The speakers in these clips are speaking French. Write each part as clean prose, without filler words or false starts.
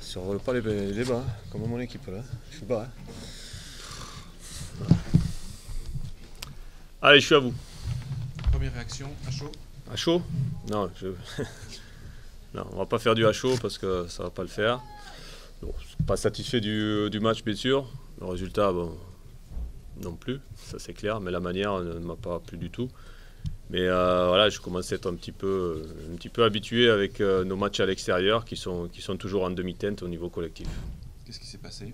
survole pas les bas, hein, comme mon équipe là. Je suis bas. Hein. Allez, je suis à vous. Première réaction, à chaud? À chaud? Non, non, on va pas faire du à chaud parce que ça va pas le faire. Bon, pas satisfait du match, bien sûr. Le résultat, bon, non plus, ça c'est clair, mais la manière ne m'a pas plu du tout. Mais voilà, je commence à être un petit peu habitué avec nos matchs à l'extérieur qui sont toujours en demi-teinte au niveau collectif. Qu'est-ce qui s'est passé?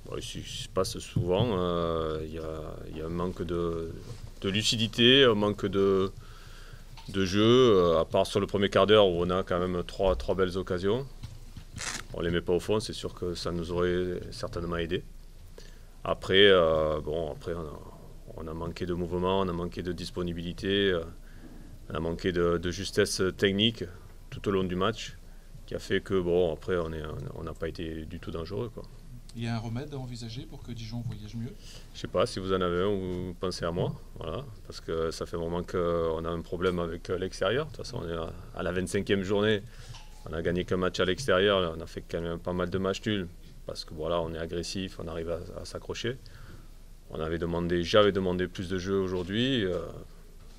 Bon, il se passe souvent, il y a un manque de lucidité, un manque de jeu, à part sur le premier quart d'heure où on a quand même trois belles occasions. On ne les met pas au fond, c'est sûr que ça nous aurait certainement aidé. Après, on a manqué de mouvement, on a manqué de disponibilité, on a manqué de justesse technique tout au long du match, qui a fait que, bon, après, on n'a pas été du tout dangereux, quoi. Il y a un remède à envisager pour que Dijon voyage mieux? Je ne sais pas si vous en avez un ou vous pensez à moi, voilà, parce que ça fait un moment qu'on a un problème avec l'extérieur. De toute façon, on est à la 25e journée, on n'a gagné qu'un match à l'extérieur, on a fait quand même pas mal de matchs nuls, parce que voilà, on est agressif, on arrive à s'accrocher. J'avais demandé plus de jeux aujourd'hui,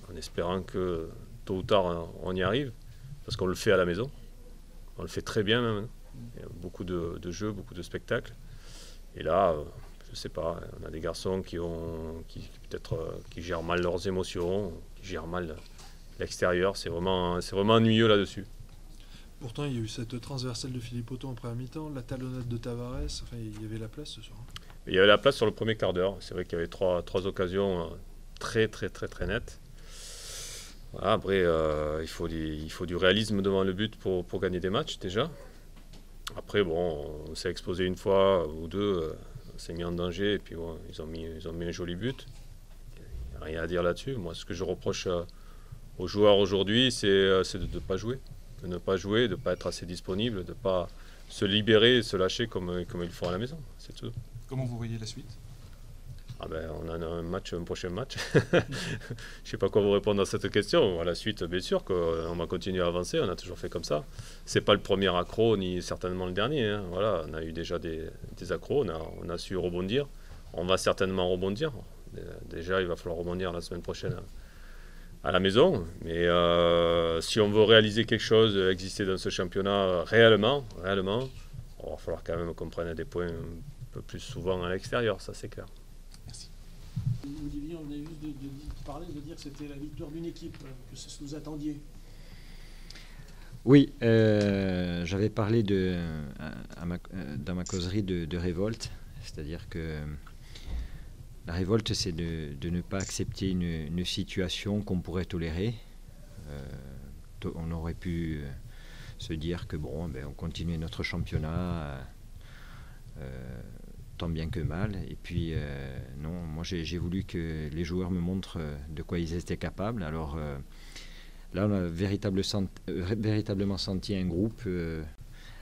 en espérant que tôt ou tard on y arrive, parce qu'on le fait à la maison, on le fait très bien même. Il y a beaucoup de jeux, beaucoup de spectacles. Et là, je ne sais pas, on a des garçons qui gèrent mal leurs émotions, qui gèrent mal l'extérieur. C'est vraiment ennuyeux là-dessus. Pourtant, il y a eu cette transversale de Philippe Otto en première mi-temps, la talonnade de Tavares, enfin, il y avait la place ce soir. Il y avait la place sur le premier quart d'heure. C'est vrai qu'il y avait trois occasions très nettes. Voilà, après, il faut du réalisme devant le but pour gagner des matchs déjà. Après, bon, on s'est exposé une fois ou deux, on s'est mis en danger et puis bon, ils ont mis un joli but. Il n'y a rien à dire là-dessus. Moi, ce que je reproche aux joueurs aujourd'hui, c'est de ne pas jouer. De ne pas jouer, de ne pas être assez disponible, de ne pas se libérer et se lâcher comme ils le font à la maison. C'est tout. Comment vous voyez la suite? On a un prochain match. Je ne sais pas quoi vous répondre à cette question. À la suite, bien sûr qu'on va continuer à avancer. On a toujours fait comme ça. Ce n'est pas le premier accro, ni certainement le dernier. Hein. Voilà, on a eu déjà des accros. On a su rebondir. On va certainement rebondir. Déjà, il va falloir rebondir la semaine prochaine à la maison. Mais si on veut réaliser quelque chose, exister dans ce championnat réellement, il va falloir quand même qu'on prenne des points un peu plus souvent à l'extérieur. Ça, c'est clair. Merci. Olivier, on venait juste de parler, de dire que c'était la victoire d'une équipe, que c'est ce que vous attendiez. Oui, j'avais parlé dans ma causerie de révolte, c'est-à-dire que la révolte, c'est de ne pas accepter une situation qu'on pourrait tolérer. On aurait pu se dire que bon, on continuait notre championnat tant bien que mal. Et puis non, moi j'ai voulu que les joueurs me montrent de quoi ils étaient capables. Alors là, on a véritablement senti un groupe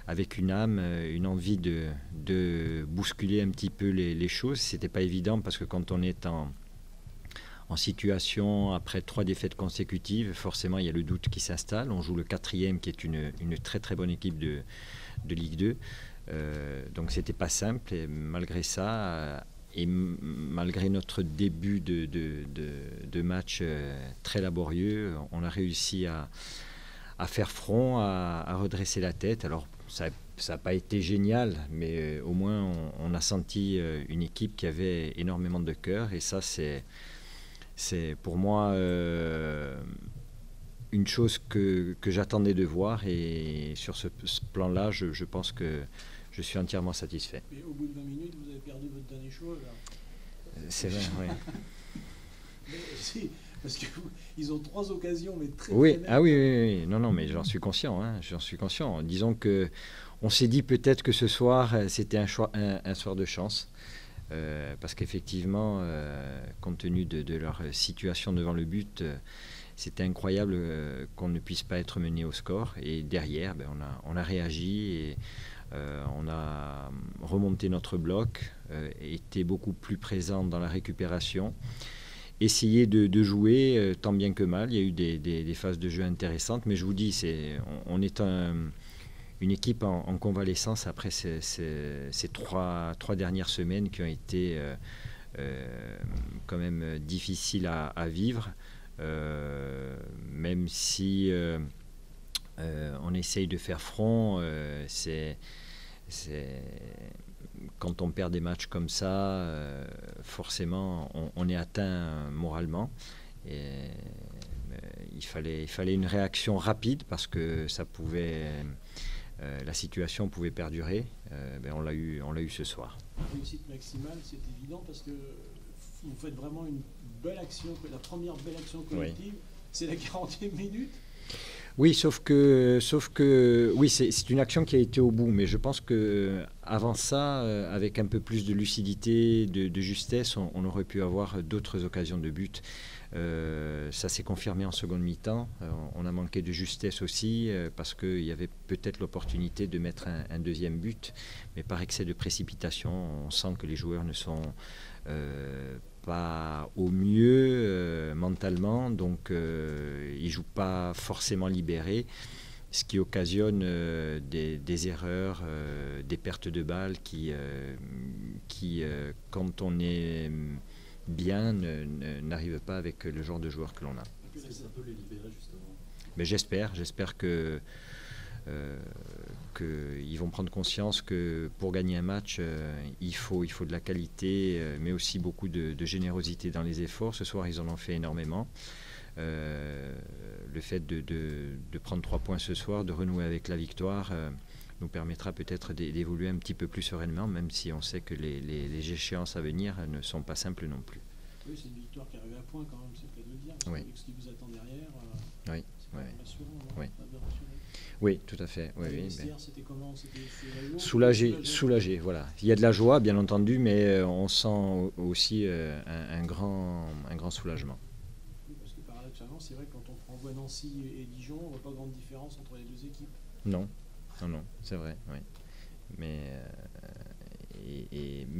avec une âme, une envie de bousculer un petit peu les choses. C'était pas évident parce que quand on est en situation après 3 défaites consécutives, forcément il y a le doute qui s'installe. On joue le 4e qui est une très très bonne équipe de Ligue 2. Donc c'était pas simple et malgré ça et malgré notre début de match très laborieux, on a réussi à faire front, à redresser la tête. Alors ça n'a pas été génial, mais au moins on a senti une équipe qui avait énormément de cœur et ça c'est pour moi une chose que j'attendais de voir et sur ce plan-là, je pense que je suis entièrement satisfait. Et au bout de 20 minutes, vous avez perdu votre dernier choix. C'est vrai, oui. Si, parce qu'ils ont 3 occasions, mais très oui, nettes. Ah oui. Non, mais j'en suis conscient. Disons que on s'est dit peut-être que ce soir, c'était un soir de chance. Parce qu'effectivement, compte tenu de leur situation devant le but, c'était incroyable qu'on ne puisse pas être mené au score. Et derrière, on a réagi et on a remonté notre bloc, été beaucoup plus présent dans la récupération, essayé de jouer tant bien que mal. Il y a eu des phases de jeu intéressantes, mais je vous dis, on est une équipe en convalescence après ces trois dernières semaines qui ont été quand même difficiles à vivre, même si on essaye de faire front. Quand on perd des matchs comme ça, forcément on est atteint moralement. Et, il fallait une réaction rapide parce que la situation pouvait perdurer. On l'a eu ce soir. La réussite maximale, c'est évident parce que vous faites vraiment une belle action, la première belle action collective, c'est la 40e minute. Oui, sauf que oui, c'est une action qui a été au bout, mais je pense que avant ça, avec un peu plus de lucidité, de justesse, on aurait pu avoir d'autres occasions de but. Ça s'est confirmé en seconde mi-temps. On a manqué de justesse aussi parce qu'il y avait peut-être l'opportunité de mettre un deuxième but, mais par excès de précipitation, on sent que les joueurs ne sont pas au mieux mentalement, donc ils ne jouent pas forcément libérés, ce qui occasionne des erreurs, des pertes de balles qui quand on est bien, n'arrivent pas avec le genre de joueurs que l'on a. Est-ce que ça peut les libérer justement? Mais j'espère que qu'ils vont prendre conscience que pour gagner un match, il faut de la qualité, mais aussi beaucoup de générosité dans les efforts. Ce soir, ils en ont fait énormément. Le fait de prendre 3 points ce soir, de renouer avec la victoire, nous permettra peut-être d'évoluer un petit peu plus sereinement, même si on sait que les échéances à venir ne sont pas simples non plus. Oui, c'est une victoire qui arrive à point quand même, c'est le cas de le dire, parce Oui. qu'avec ce qui vous attend derrière, Oui. c'est Oui. rassurant. Oui. Pas de rassurant. Oui, tout à fait. Oui, Le oui, vestiaire, c'était comment? C'était soulagé, voilà. Il y a de la joie, bien entendu, mais on sent aussi un grand soulagement. Oui, parce que paradoxalement, c'est vrai que quand on voit Nancy et Dijon, on ne voit pas grande différence entre les deux équipes. Non, c'est vrai, oui. Mais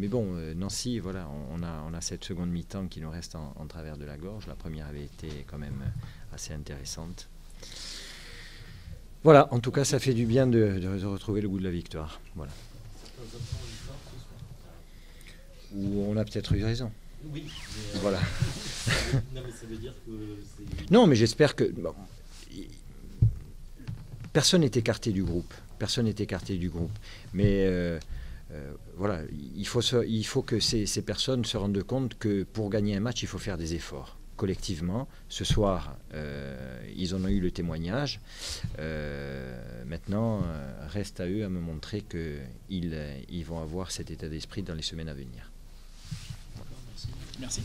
bon, Nancy, voilà, on a cette seconde mi-temps qui nous reste en travers de la gorge. La première avait été quand même assez intéressante. Voilà, en tout cas, ça fait du bien de retrouver le goût de la victoire. Voilà. Ou on a peut-être eu raison. Oui. Voilà. Non, mais ça veut dire que c'est... Non, mais j'espère que... Bon, personne n'est écarté du groupe. Mais voilà, il faut que ces personnes se rendent compte que pour gagner un match, il faut faire des efforts. Collectivement, ce soir, ils en ont eu le témoignage. Maintenant, reste à eux à me montrer qu'ils vont avoir cet état d'esprit dans les semaines à venir. Merci.